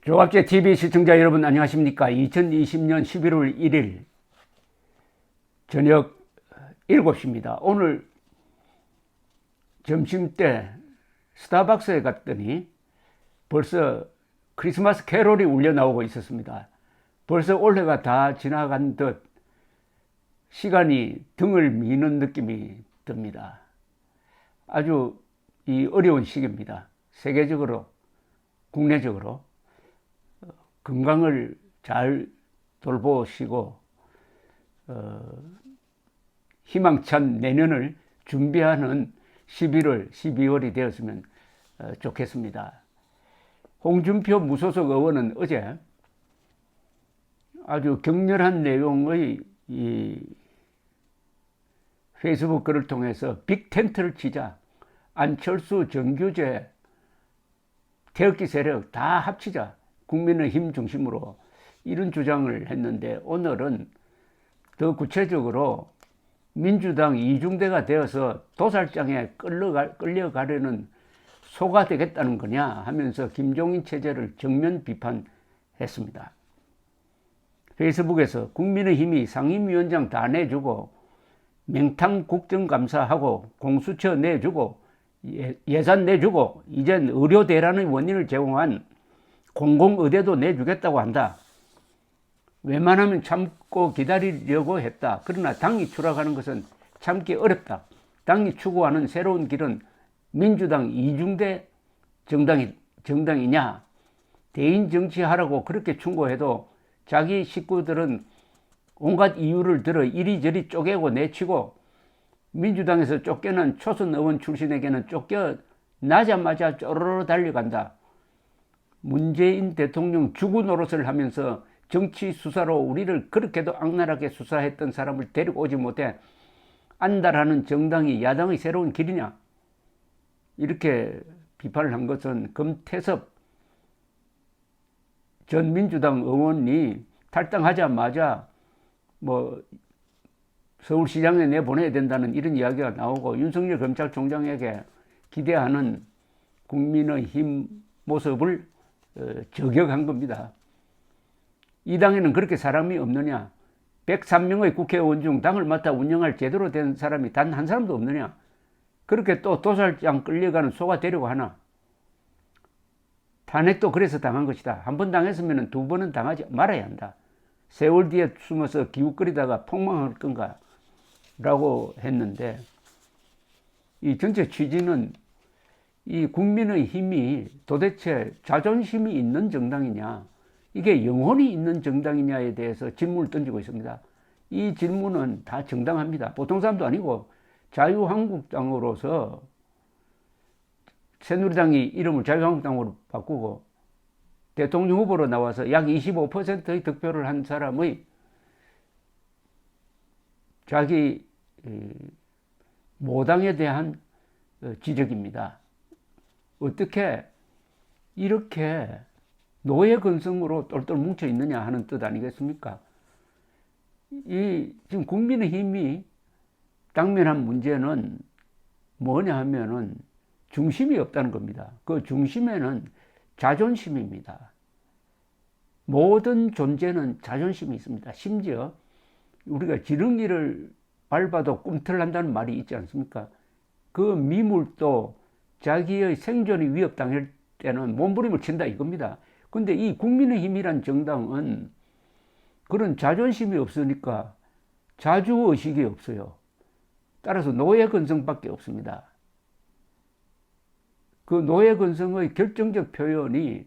조갑제 TV 시청자 여러분 안녕하십니까? 2020년 11월 1일 저녁 7시입니다. 오늘 점심때 스타벅스에 갔더니 벌써 크리스마스 캐롤이 울려 나오고 있었습니다. 벌써 올해가 다 지나간 듯 시간이 등을 미는 느낌이 듭니다. 아주 이 어려운 시기입니다. 세계적으로, 국내적으로 건강을 잘 돌보시고 희망찬 내년을 준비하는 11월, 12월이 되었으면 좋겠습니다. 홍준표 무소속 의원은 어제 아주 격렬한 내용의 이 페이스북 글을 통해서 빅텐트를 치자, 안철수, 정규재, 태극기 세력 다 합치자, 국민의힘 중심으로 이런 주장을 했는데, 오늘은 더 구체적으로 민주당 이중대가 되어서 도살장에 끌려가려는 소가 되겠다는 거냐 하면서 김종인 체제를 정면 비판했습니다. 페이스북에서 국민의힘이 상임위원장 다 내주고 맹탕 국정감사하고 공수처 내주고 예산 내주고 이젠 의료 대란의 원인을 제공한 공공의대도 내주겠다고 한다. 웬만하면 참고 기다리려고 했다. 그러나 당이 추락하는 것은 참기 어렵다. 당이 추구하는 새로운 길은 민주당 이중대 정당이냐. 대인 정치하라고 그렇게 충고해도 자기 식구들은 온갖 이유를 들어 이리저리 쪼개고 내치고, 민주당에서 쫓겨난 초선 의원 출신에게는 쫓겨나자마자 쪼르르 달려간다. 문재인 대통령 주구 노릇을 하면서 정치 수사로 우리를 그렇게도 악랄하게 수사했던 사람을 데리고 오지 못해 안달하는 정당이 야당의 새로운 길이냐. 이렇게 비판을 한 것은 금태섭 전 민주당 의원이 탈당하자마자 서울시장에 내보내야 된다는 이런 이야기가 나오고, 윤석열 검찰총장에게 기대하는 국민의힘 모습을 저격한 겁니다. 이 당에는 그렇게 사람이 없느냐? 103명의 국회의원 중 당을 맡아 운영할 제대로 된 사람이 단 한 사람도 없느냐? 그렇게 또 도살장 끌려가는 소가 되려고 하나? 탄핵도 그래서 당한 것이다. 한 번 당했으면 두 번은 당하지 말아야 한다. 세월 뒤에 숨어서 기웃거리다가 폭망할 건가? 라고 했는데, 이 전체 취지는 이 국민의힘이 도대체 자존심이 있는 정당이냐, 이게 영혼이 있는 정당이냐에 대해서 질문을 던지고 있습니다. 이 질문은 다 정당합니다. 보통 사람도 아니고, 자유한국당으로서 새누리당이 이름을 자유한국당으로 바꾸고 대통령 후보로 나와서 약 25%의 득표를 한 사람의 자기 모당에 대한 지적입니다. 어떻게 이렇게 노예 근성으로 똘똘 뭉쳐 있느냐 하는 뜻 아니겠습니까? 지금 국민의힘이 당면한 문제는 뭐냐 하면은 중심이 없다는 겁니다. 그 중심에는 자존심입니다. 모든 존재는 자존심이 있습니다. 심지어 우리가 지렁이를 밟아도 꿈틀난다는 말이 있지 않습니까? 그 미물도 자기의 생존이 위협당할 때는 몸부림을 친다 이겁니다. 근데 이 국민의힘이란 정당은 그런 자존심이 없으니까 자주의식이 없어요. 따라서 노예 근성밖에 없습니다. 그 노예 근성의 결정적 표현이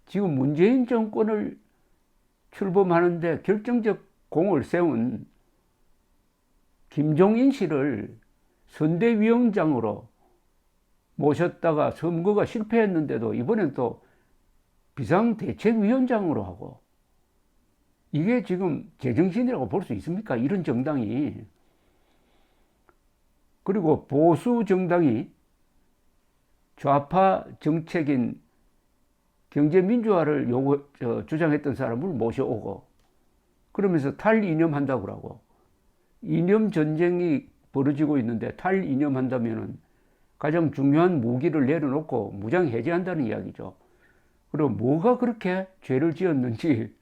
지금 문재인 정권을 출범하는데 결정적 공을 세운 김종인 씨를 선대위원장으로 모셨다가 선거가 실패했는데도 이번엔 또 비상대책위원장으로 하고, 이게 지금 제정신이라고 볼 수 있습니까? 이런 정당이. 그리고 보수 정당이 좌파 정책인 경제민주화를 주장했던 사람을 모셔오고, 그러면서 탈이념한다고 그러고, 이념 전쟁이 벌어지고 있는데 탈이념한다면은 가장 중요한 무기를 내려놓고 무장 해제한다는 이야기죠. 그리고 뭐가 그렇게 죄를 지었는지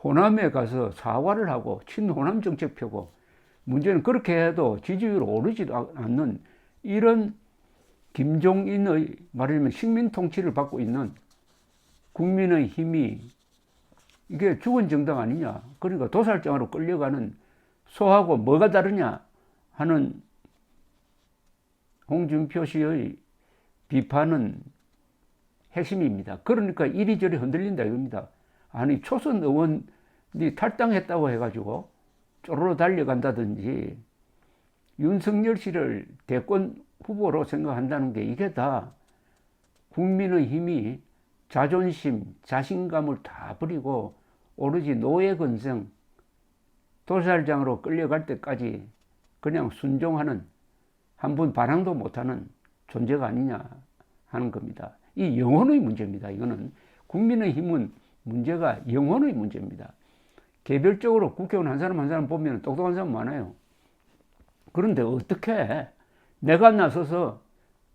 호남에 가서 사과를 하고 친호남 정책 펴고, 문제는 그렇게 해도 지지율 오르지도 않는 이런 김종인의 말하자면 식민 통치를 받고 있는 국민의힘이 이게 죽은 정당 아니냐. 그러니까 도살장으로 끌려가는 소하고 뭐가 다르냐 하는 홍준표 씨의 비판은 핵심입니다. 그러니까 이리저리 흔들린다 이겁니다. 아니 초선 의원이 탈당했다고 해가지고 쪼르르 달려간다든지 윤석열 씨를 대권 후보로 생각한다는 게 이게 다 국민의힘이 자존심, 자신감을 다 버리고 오로지 노예 근성, 도살장으로 끌려갈 때까지 그냥 순종하는, 한 번 반항도 못하는 존재가 아니냐 하는 겁니다. 이 영혼의 문제입니다. 이거는 국민의힘은 문제가 영혼의 문제입니다. 개별적으로 국회의원 한 사람 한 사람 보면 똑똑한 사람 많아요. 그런데 어떻게 내가 나서서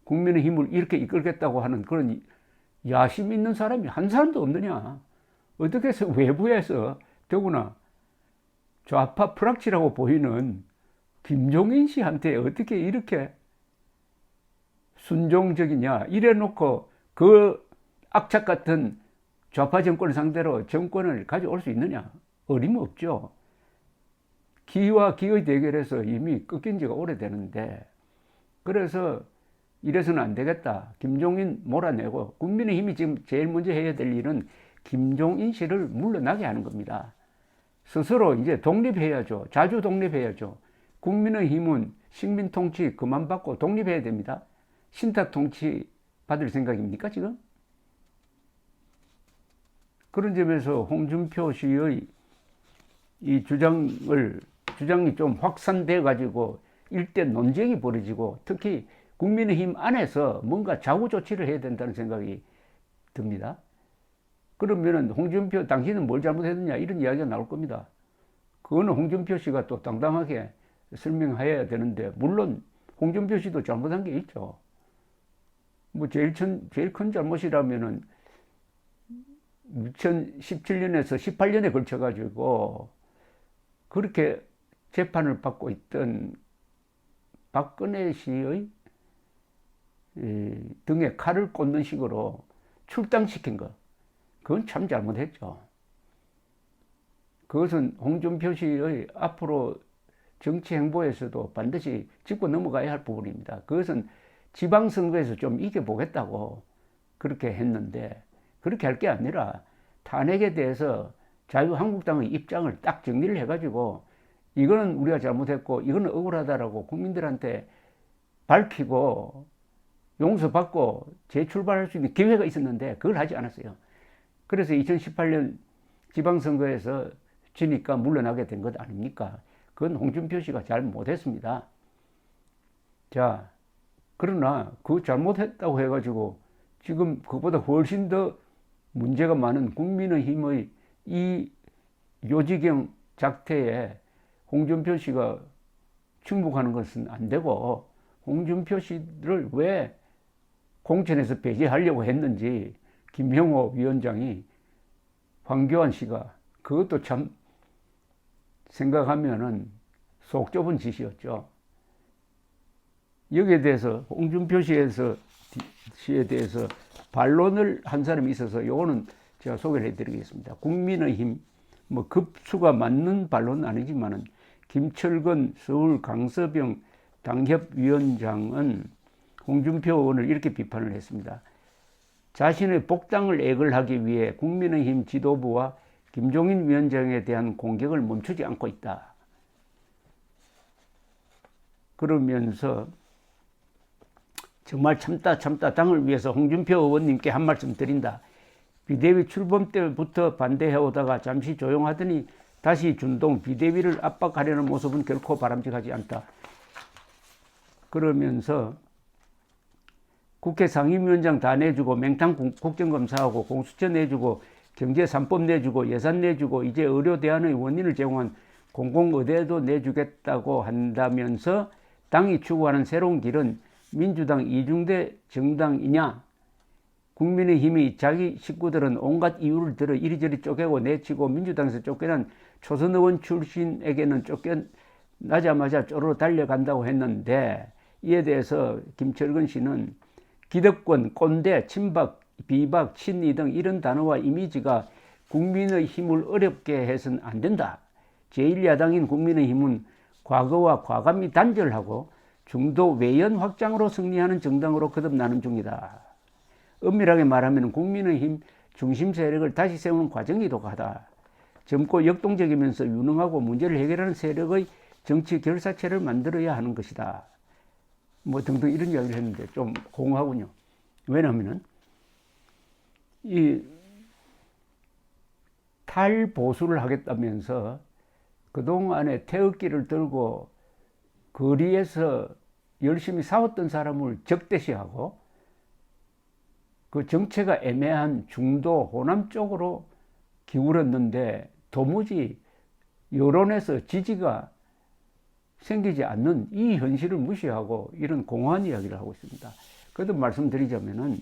국민의힘을 이렇게 이끌겠다고 하는 그런 야심 있는 사람이 한 사람도 없느냐. 어떻게 해서 외부에서 더구나 좌파 프락치라고 보이는 김종인 씨한테 어떻게 이렇게 순종적이냐. 이래 놓고 그 악착 같은 좌파 정권을 상대로 정권을 가져올 수 있느냐. 어림없죠. 기와 기의 대결에서 이미 꺾인 지가 오래되는데, 그래서 이래서는 안 되겠다. 김종인 몰아내고, 국민의힘이 지금 제일 먼저 해야 될 일은 김종인 씨를 물러나게 하는 겁니다. 스스로 이제 독립해야죠. 자주 독립해야죠. 국민의힘은 식민 통치 그만 받고 독립해야 됩니다. 신탁 통치 받을 생각입니까 지금? 그런 점에서 홍준표 씨의 이 주장이 좀 확산돼 가지고 일대 논쟁이 벌어지고, 특히 국민의힘 안에서 뭔가 자구 조치를 해야 된다는 생각이 듭니다. 그러면은 홍준표 당신은 뭘 잘못했느냐 이런 이야기가 나올 겁니다. 그거는 홍준표 씨가 또 당당하게 설명해야 되는데, 물론 홍준표 씨도 잘못한 게 있죠. 뭐 제일 큰 잘못이라면은 2017년에서 18년에 걸쳐 가지고 그렇게 재판을 받고 있던 박근혜 씨의 등에 칼을 꽂는 식으로 출당시킨 것, 그건 참 잘못했죠. 그것은 홍준표 씨의 앞으로 정치 행보에서도 반드시 짚고 넘어가야 할 부분입니다. 그것은 지방선거에서 좀 이겨보겠다고 그렇게 했는데, 그렇게 할 게 아니라 탄핵에 대해서 자유한국당의 입장을 딱 정리를 해가지고 이거는 우리가 잘못했고 이거는 억울하다라고 국민들한테 밝히고 용서받고 재출발할 수 있는 기회가 있었는데 그걸 하지 않았어요. 그래서 2018년 지방선거에서 지니까 물러나게 된 것 아닙니까? 그건 홍준표 씨가 잘 못했습니다. 자, 그러나 그 잘못했다고 해가지고 지금 그보다 훨씬 더 문제가 많은 국민의힘의 이 요지경 작태에 홍준표 씨가 충복하는 것은 안 되고, 홍준표 씨를 왜 공천에서 배제하려고 했는지 김형호 위원장이, 황교안 씨가, 그것도 참 생각하면은 속 좁은 짓이었죠. 여기에 대해서 홍준표 씨에 대해서 반론을 한 사람이 있어서 요거는 제가 소개를 해드리겠습니다. 국민의힘 뭐 급수가 맞는 반론은 아니지만은 김철근 서울 강서병 당협위원장은 홍준표 의원을 이렇게 비판을 했습니다. 자신의 복당을 애걸하기 위해 국민의힘 지도부와 김종인 위원장에 대한 공격을 멈추지 않고 있다. 그러면서 정말 참다 당을 위해서 홍준표 의원님께 한 말씀 드린다. 비대위 출범 때부터 반대해오다가 잠시 조용하더니 다시 준동 비대위를 압박하려는 모습은 결코 바람직하지 않다. 그러면서 국회 상임위원장 다 내주고 맹탕 국정감사하고 공수처 내주고 경제 3법 내주고 예산 내주고 이제 의료 대안의 원인을 제공한 공공의대도 내주겠다고 한다면서 당이 추구하는 새로운 길은 민주당 이중대 정당이냐, 국민의힘이 자기 식구들은 온갖 이유를 들어 이리저리 쪼개고 내치고 민주당에서 쫓겨난 초선 의원 출신에게는 쫓겨나자마자 쪼르르 달려간다고 했는데, 이에 대해서 김철근 씨는 기득권, 꼰대, 친박, 비박, 친이 등 이런 단어와 이미지가 국민의힘을 어렵게 해서는 안 된다. 제1야당인 국민의힘은 과거와 과감히 단절하고 중도 외연 확장으로 승리하는 정당으로 거듭나는 중이다. 엄밀하게 말하면 국민의힘 중심 세력을 다시 세우는 과정이 독하다. 젊고 역동적이면서 유능하고 문제를 해결하는 세력의 정치 결사체를 만들어야 하는 것이다. 뭐 등등 이런 이야기를 했는데 좀 공허하군요. 왜냐하면 이 탈보수를 하겠다면서 그동안에 태극기를 들고 거리에서 열심히 싸웠던 사람을 적대시하고 그 정체가 애매한 중도 호남 쪽으로 기울었는데 도무지 여론에서 지지가 생기지 않는 이 현실을 무시하고 이런 공허한 이야기를 하고 있습니다. 그래도 말씀드리자면은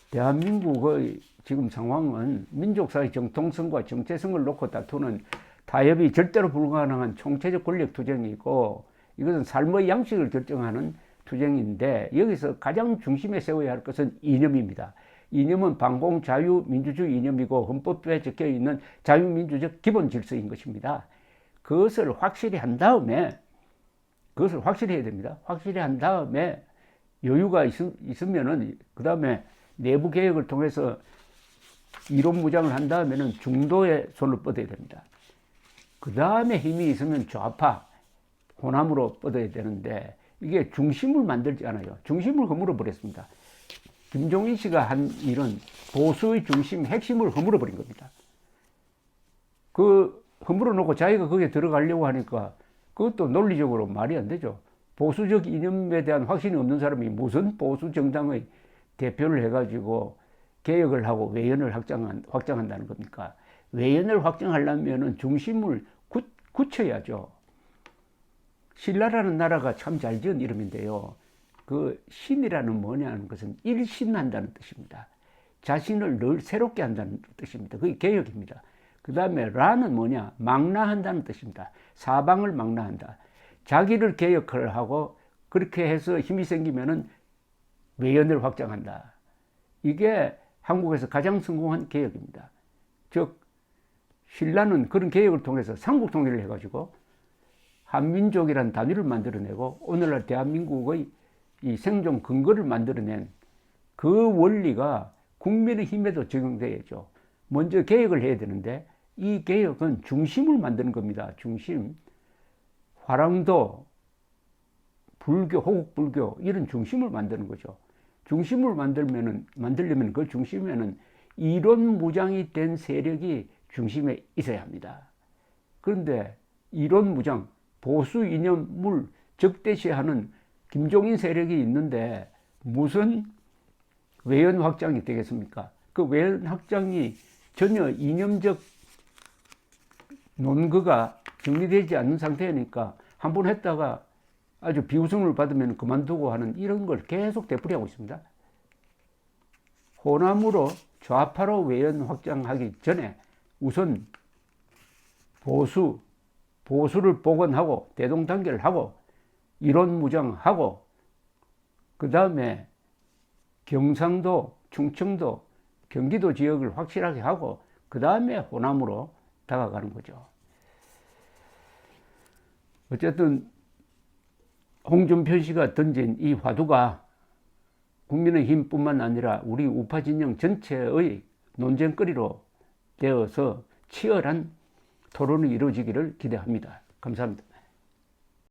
대한민국의 지금 상황은 민족사회 정통성과 정체성을 놓고 다투는 타협이 절대로 불가능한 총체적 권력 투쟁이고, 이것은 삶의 양식을 결정하는 투쟁인데, 여기서 가장 중심에 세워야 할 것은 이념입니다. 이념은 반공 자유민주주의 이념이고 헌법에 적혀있는 자유민주적 기본 질서인 것입니다. 그것을 확실히 한 다음에, 그것을 확실히 해야 됩니다. 확실히 한 다음에 여유가 있으면은 그 다음에 내부 개혁을 통해서 이론 무장을 한 다음에는 중도에 손을 뻗어야 됩니다. 그 다음에 힘이 있으면 좌파, 호남으로 뻗어야 되는데, 이게 중심을 만들지 않아요. 중심을 허물어 버렸습니다. 김종인 씨가 한 일은 보수의 중심, 핵심을 허물어 버린 겁니다. 그 허물어 놓고 자기가 거기에 들어가려고 하니까 그것도 논리적으로 말이 안 되죠. 보수적 이념에 대한 확신이 없는 사람이 무슨 보수 정당의 대표를 해가지고 개혁을 하고 외연을 확장한다는 겁니까? 외연을 확장하려면 중심을 굳혀야죠. 신라라는 나라가 참 잘 지은 이름인데요. 그 신이라는 뭐냐는 것은 일신한다는 뜻입니다. 자신을 늘 새롭게 한다는 뜻입니다. 그게 개혁입니다. 그 다음에 라는 뭐냐? 망라한다는 뜻입니다. 사방을 망라한다. 자기를 개혁을 하고 그렇게 해서 힘이 생기면은 외연을 확장한다. 이게 한국에서 가장 성공한 개혁입니다. 즉 신라는 그런 개혁을 통해서 삼국 통일을 해가지고 한민족이라는 단위를 만들어내고 오늘날 대한민국의 이 생존 근거를 만들어낸 그 원리가 국민의 힘에도 적용돼야죠. 먼저 개혁을 해야 되는데 이 개혁은 중심을 만드는 겁니다. 중심. 화랑도, 불교, 호국불교 이런 중심을 만드는 거죠. 중심을 만들려면 그 중심에는 이론 무장이 된 세력이 중심에 있어야 합니다. 그런데 이론 무장, 보수 이념을 적대시하는 김종인 세력이 있는데 무슨 외연 확장이 되겠습니까? 그 외연 확장이 전혀 이념적 논거가 정리되지 않는 상태니까 한 번 했다가 아주 비웃음을 받으면 그만두고 하는 이런 걸 계속 되풀이하고 있습니다. 호남으로 좌파로 외연 확장하기 전에 우선 보수를 복원하고 대동단결하고 이론 무장하고 그 다음에 경상도, 충청도, 경기도 지역을 확실하게 하고 그 다음에 호남으로 다가가는 거죠. 어쨌든 홍준표 씨가 던진 이 화두가 국민의힘뿐만 아니라 우리 우파 진영 전체의 논쟁거리로 되어서 치열한 토론이 이루어지기를 기대합니다. 감사합니다.